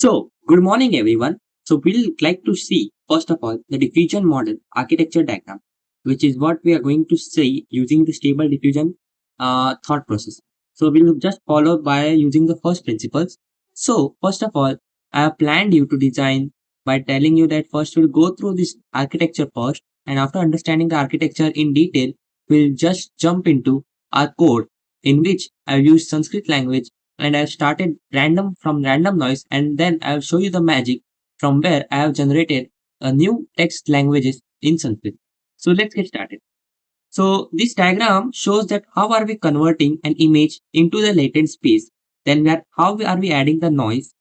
So, good morning everyone. So, we'll like to see first of all the diffusion model architecture diagram, which is what we are going to see using the stable diffusion thought process. So, we'll just follow by using the first principles. So, first of all, I have planned you to design by telling you that first we'll go through this architecture first, and after understanding the architecture in detail, we'll just jump into our code in which I've used Sanskrit language and I've started random from random noise, and then I'll show you the magic from where I have generated a new text languages in Sanskrit. So let's get started. So this diagram shows that how are we converting an image into the latent space. Then how are we adding the noise.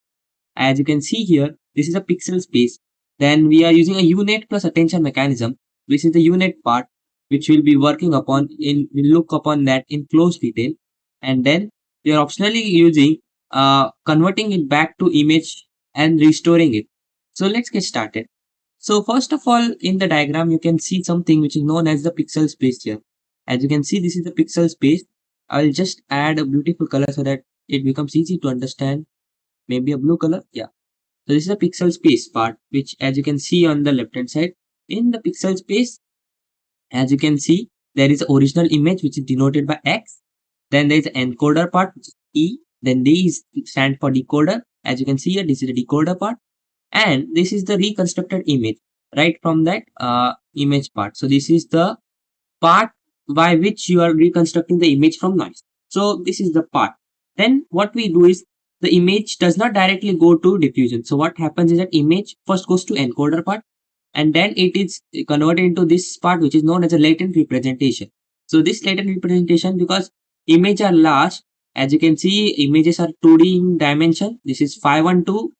As you can see here, this is a pixel space. Then we are using a UNet plus attention mechanism. This is the UNet part which we'll be working upon we'll look upon that in close detail. And then we are optionally using converting it back to image and restoring it. So let's get started. So first of all, in the diagram, you can see something which is known as the pixel space here. As you can see, this is the pixel space. I'll just add a beautiful color so that it becomes easy to understand. Maybe a blue color. Yeah. So this is the pixel space part, which as you can see on the left hand side, in the pixel space, as you can see, there is original image which is denoted by X. Then there is encoder part, which is E. Then D is stand for decoder. As you can see here, this is the decoder part. And this is the reconstructed image, right from that image part. So this is the part by which you are reconstructing the image from noise. So this is the part. Then what we do is the image does not directly go to diffusion. So what happens is that image first goes to encoder part and then it is converted into this part which is known as a latent representation. So this latent representation, because image are large, as you can see, images are 2D in dimension. This is 512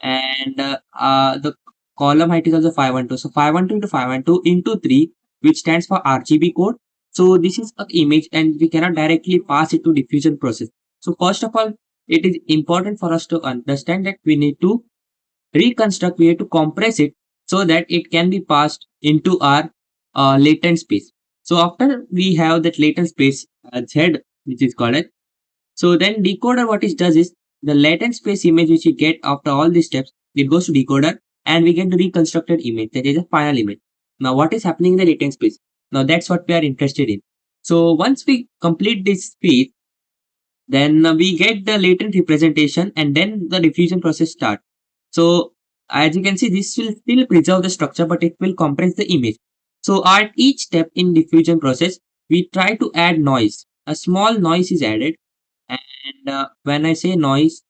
and the column height is also 512. So 512 into 512 into 3, which stands for RGB code. So this is an image and we cannot directly pass it to diffusion process. So first of all, it is important for us to understand that we need to reconstruct, we have to compress it so that it can be passed into our latent space. So after we have that latent space Z, which is called it. So then decoder, what it does is the latent space image which we get after all these steps, it goes to decoder and we get the reconstructed image. That is a final image. Now what is happening in the latent space? Now that's what we are interested in. So once we complete this space, then we get the latent representation and then the diffusion process starts. So as you can see, this will still preserve the structure, but it will compress the image. So at each step in diffusion process, we try to add noise. A small noise is added, and when I say noise,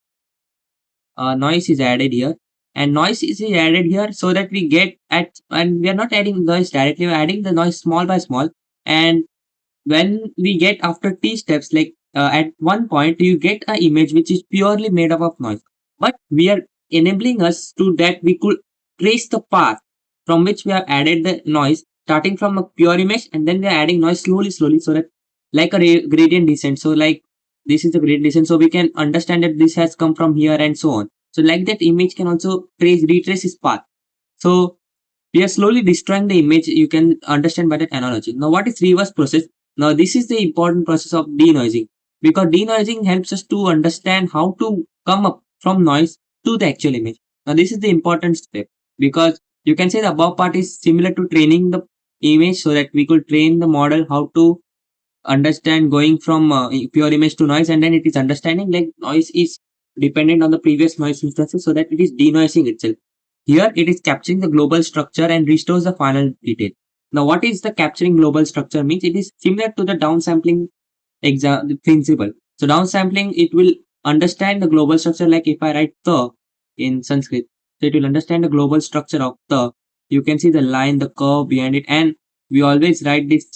noise is added here, and noise is added here so that we get at, and we are not adding noise directly, we're adding the noise small by small, and when we get after t steps, like at one point you get an image which is purely made up of noise, but we are enabling us to that we could trace the path from which we have added the noise, starting from a pure image, and then we are adding noise slowly so that like a gradient descent. So like this is the gradient descent, so we can understand that this has come from here and so on. So like that image can also retrace its path. So we are slowly destroying the image. You can understand by that analogy. Now what is reverse process? Now this is the important process of denoising, because denoising helps us to understand how to come up from noise to the actual image. Now this is the important step, because you can say the above part is similar to training the image, so that we could train the model how to understand going from pure image to noise, and then it is understanding like noise is dependent on the previous noise instances, so that it is denoising itself. Here it is capturing the global structure and restores the final detail. Now what is the capturing global structure means? It is similar to the downsampling principle. So downsampling, it will understand the global structure, like if I write the in Sanskrit, so it will understand the global structure of the, you can see the line, the curve behind it, and we always write this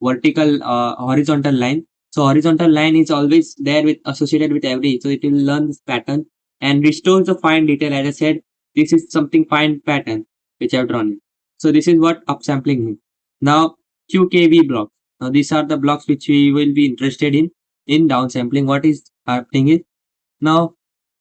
vertical horizontal line. So horizontal line is always there with associated with every, so it will learn this pattern and restores the fine detail. As I said, this is something fine pattern which I have drawn. So this is what upsampling means. Now QKV blocks. Now these are the blocks which we will be interested in downsampling. What is happening is, now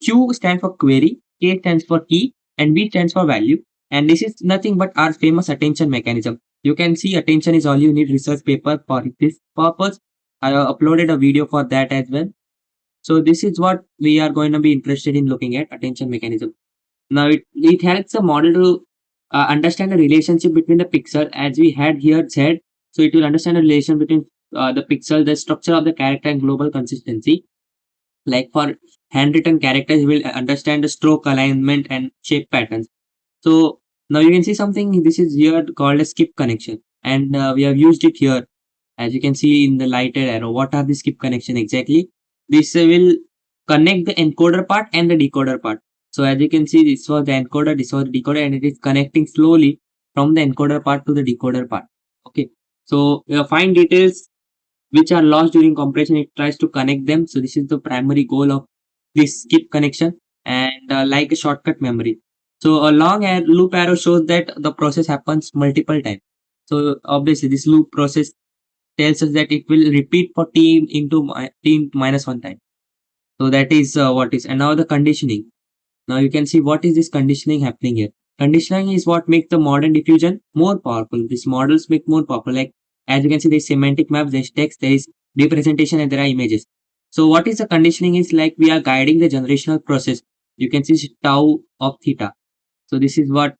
Q stands for query, K stands for key, and V stands for value. And this is nothing but our famous attention mechanism. You can see attention is all you need research paper for this purpose. I have uploaded a video for that as well. So this is what we are going to be interested in looking at, attention mechanism. Now it helps the model to understand the relationship between the pixel, as we had here said. So it will understand the relation between the pixel, the structure of the character, and global consistency. Like for handwritten characters, we will understand the stroke alignment and shape patterns. So now you can see something. This is here called a skip connection, and we have used it here, as you can see in the lighted arrow. What are the skip connection exactly? This will connect the encoder part and the decoder part. So as you can see, this was the encoder, this was the decoder, and it is connecting slowly from the encoder part to the decoder part. Okay. So fine details which are lost during compression, it tries to connect them. So this is the primary goal of this skip connection, and like a shortcut memory. So a loop arrow shows that the process happens multiple times. So obviously this loop process tells us that it will repeat for t minus one time. So that is what is. And now the conditioning. Now you can see what is this conditioning happening here. Conditioning is what makes the modern diffusion more powerful. These models make more powerful. Like as you can see, there's semantic maps, there's text, there is representation, and there are images. So what is the conditioning is like we are guiding the generational process. You can see tau of theta. So this is what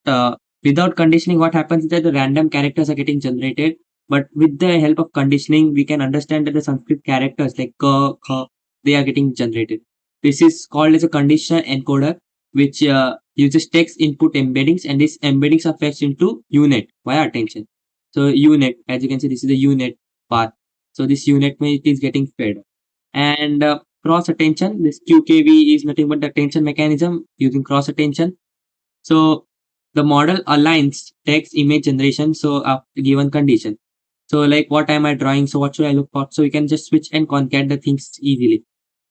without conditioning, what happens is that the random characters are getting generated. But with the help of conditioning, we can understand that the Sanskrit characters like ka, kha, they are getting generated. This is called as a conditional encoder, which uses text input embeddings, and these embeddings are fetched into UNet via attention. So UNet, as you can see, this is the UNet path. So this UNet is getting fed. And cross attention, this QKV is nothing but the attention mechanism using cross attention. So the model aligns text image generation. So after given condition. So like what am I drawing? So what should I look for? So we can just switch and concat the things easily.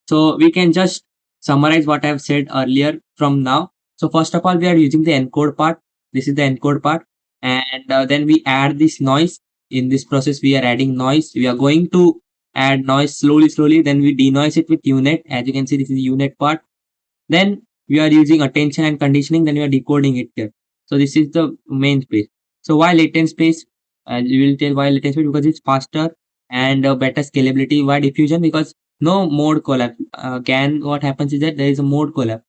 So we can just summarize what I've said earlier from now. So first of all, we are using the encode part. This is the encode part. And then we add this noise. In this process, we are adding noise. We are going to add noise slowly. Then we denoise it with UNet. As you can see, this is the UNet part. Then we are using attention and conditioning, then we are decoding it here. So this is the main space. So why latent space? You will tell why latent space, because it's faster and better scalability. Why diffusion? Because no mode collapse. GAN, what happens is that there is a mode collapse,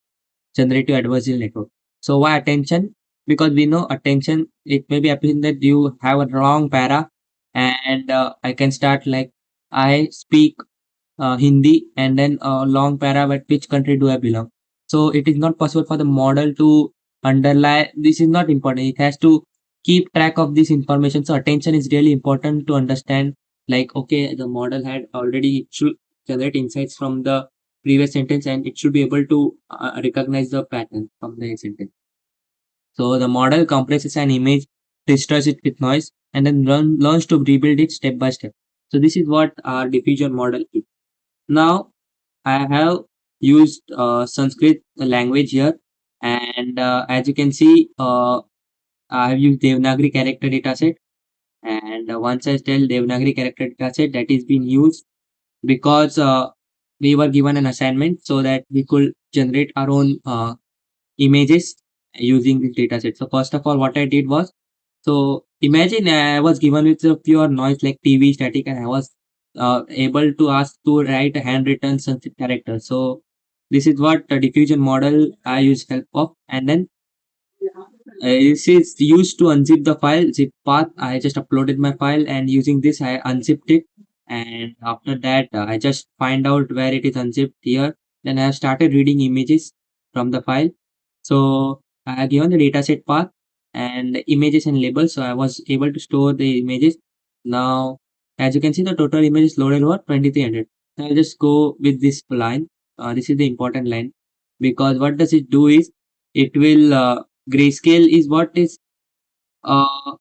generative adversarial network. So why attention? Because we know attention, it may be happening that you have a wrong para, and I can start like I speak Hindi, and then a long para, but which country do I belong? So it is not possible for the model to underlie. This is not important. It has to keep track of this information. So attention is really important to understand. Like, okay, the model had already, it should generate insights from the previous sentence, and it should be able to recognize the pattern from the sentence. So the model compresses an image, destroys it with noise, and then learns to rebuild it step by step. So this is what our diffusion model is. Now I have used Sanskrit language here, and as you can see, I have used Devanagari character dataset. And once I tell Devanagari character dataset, that is being used because we were given an assignment so that we could generate our own images using this dataset. So first of all, what I did was, so imagine I was given with a pure noise like TV static, and I was able to ask to write a handwritten Sanskrit character. So this is what the diffusion model I use help of, and then this is used to unzip the file zip path. I just uploaded my file, and using this I unzipped it, and after that I just find out where it is unzipped here. Then I have started reading images from the file. So I have given the dataset path and the images and labels. So I was able to store the images. Now, as you can see, the total images loaded were 2300. I'll just go with this line. This is the important line, because what does it do is it will grayscale is what is uh,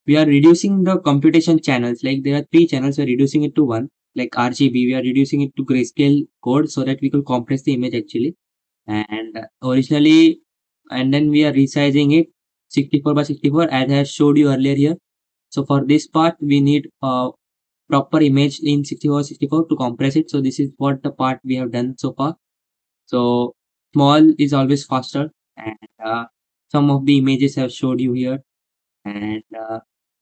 we are reducing the computation channels. Like there are three channels, we're reducing it to one. Like RGB, we are reducing it to grayscale code so that we could compress the image actually. And originally, and then we are resizing it 64 by 64 as I showed you earlier here. So for this part, we need a proper image in 64 by 64 to compress it. So this is what the part we have done so far. So small is always faster, and some of the images I've showed you here, and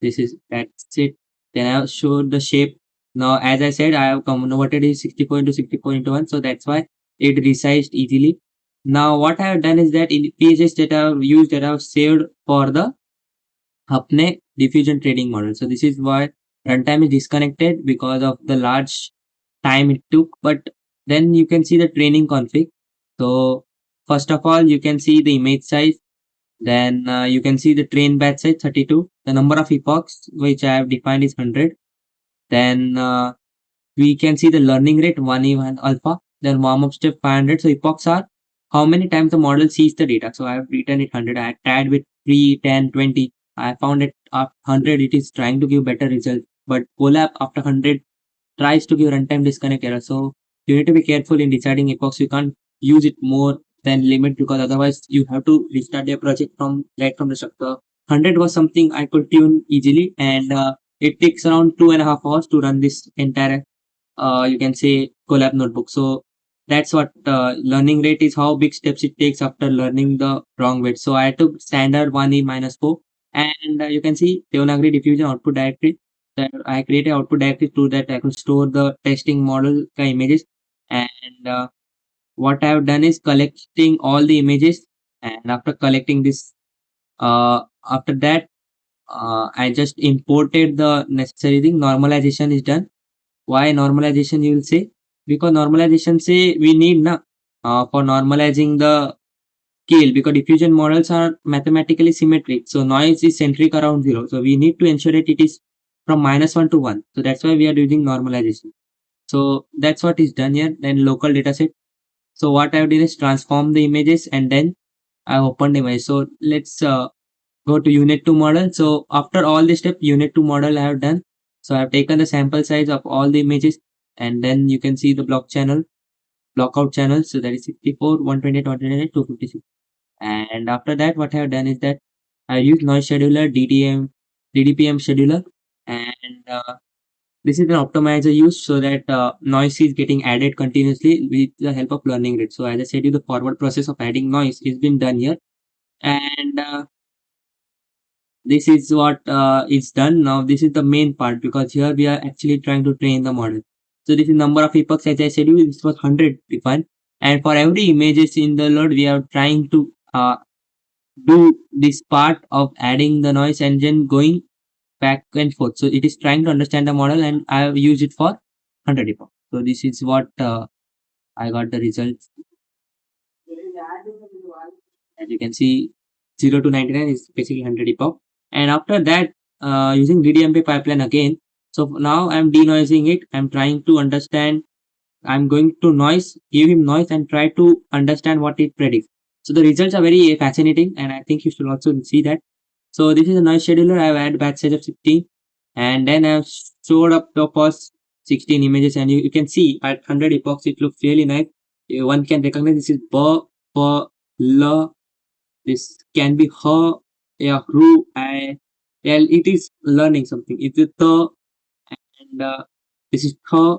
this is that's it. Then I'll show the shape. Now, as I said, I have converted it 64 into 64 into 1, so that's why it resized easily. Now, what I have done is that in pages that I have used, that I have saved for the अपने diffusion trading model. So this is why runtime is disconnected because of the large time it took. But then you can see the training config. So first of all, you can see the image size. Then you can see the train batch size 32. The number of epochs which I have defined is 100. Then we can see the learning rate 1 alpha. Then warm up step 500. So epochs are how many times the model sees the data. So I have written it 100. I tried with 3, 10, 20. I found it after 100 it is trying to give better results. But Colab after 100 tries to give runtime disconnect error. So you need to be careful in deciding epochs. You can't use it more than limit, because otherwise you have to restart your project from right from the structure. 100 was something I could tune easily, and it takes around 2.5 hours to run this entire you can say collab notebook. So that's what learning rate is, how big steps it takes after learning the wrong way. So I took standard 1e minus 4, and you can see Devanagari diffusion output directory. That I created output directory through that I could store the testing model images. And what I have done is collecting all the images, and after collecting this, after that, I just imported the necessary thing. Normalization is done. Why normalization, you will say? Because normalization say we need na for normalizing the scale, because diffusion models are mathematically symmetric. So noise is centric around 0. So we need to ensure that it is from -1 to 1. So that's why we are using normalization. So that's what is done here. Then local dataset. So what I have done is transform the images, and then I opened the image. So let's go to UNet-2 model. So after all this step, UNet-2 model I have done. So I have taken the sample size of all the images, and then you can see the block out channel. So that is 64, 128, 128, 256. And after that, what I have done is that I use noise scheduler, DDPM scheduler, and this is an optimizer used so that noise is getting added continuously with the help of learning rate. So as I said, you the forward process of adding noise is been done here, and this is what is done now. This is the main part, because here we are actually trying to train the model. So this is number of epochs, as I said you, this was 100 defined, and for every images in the load we are trying to do this part of adding the noise engine going back and forth. So it is trying to understand the model, and I have used it for 100 epoch. So this is what I got the results. As you can see, 0 to 99 is basically 100 epoch. And after that, using DDMP pipeline again. So now I'm denoising it. I'm trying to understand. I'm going to noise, give him noise, and try to understand what it predicts. So the results are very fascinating, and I think you should also see that. So this is a noise scheduler. I've added batch size of 16, and then I've stored up the first 16 images, and you can see at 100 epochs it looks really nice. One can recognize this is b, p, l. This can be her, yeah, who, I, well, it is learning something. It's a the, and this is her,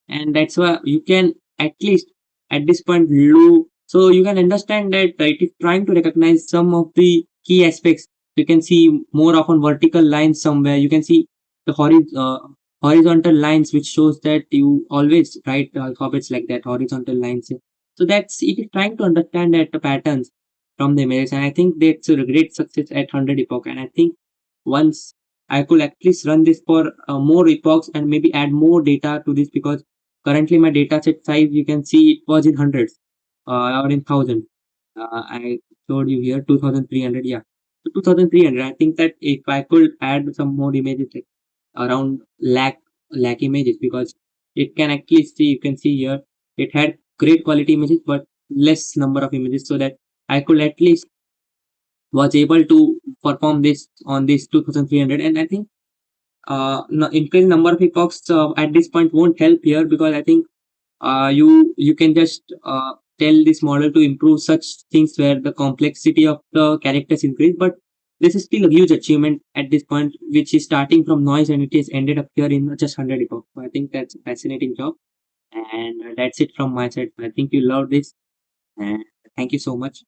and that's why you can at least at this point low. So you can understand that it is trying to recognize some of the key aspects. You can see more often vertical lines somewhere. You can see the horizontal lines, which shows that you always write alphabets like that, horizontal lines. So that's it is trying to understand that the patterns from the images, and I think that's a great success at 100 epoch. And I think once I could at least run this for more epochs and maybe add more data to this, because currently my data set size, you can see it was in hundreds or in thousands. I showed you here 2300. Yeah, so 2300. I think that if I could add some more images, like around lakh images, because it can actually see, you can see here it had great quality images but less number of images, so that I could at least was able to perform this on this 2300. And I think increase number of epochs at this point won't help here, because I think you can just tell this model to improve such things where the complexity of the characters increase. But this is still a huge achievement at this point, which is starting from noise and it is ended up here in just 100 epochs. So I think that's a fascinating job, and that's it from my side. I think you love this, and thank you so much.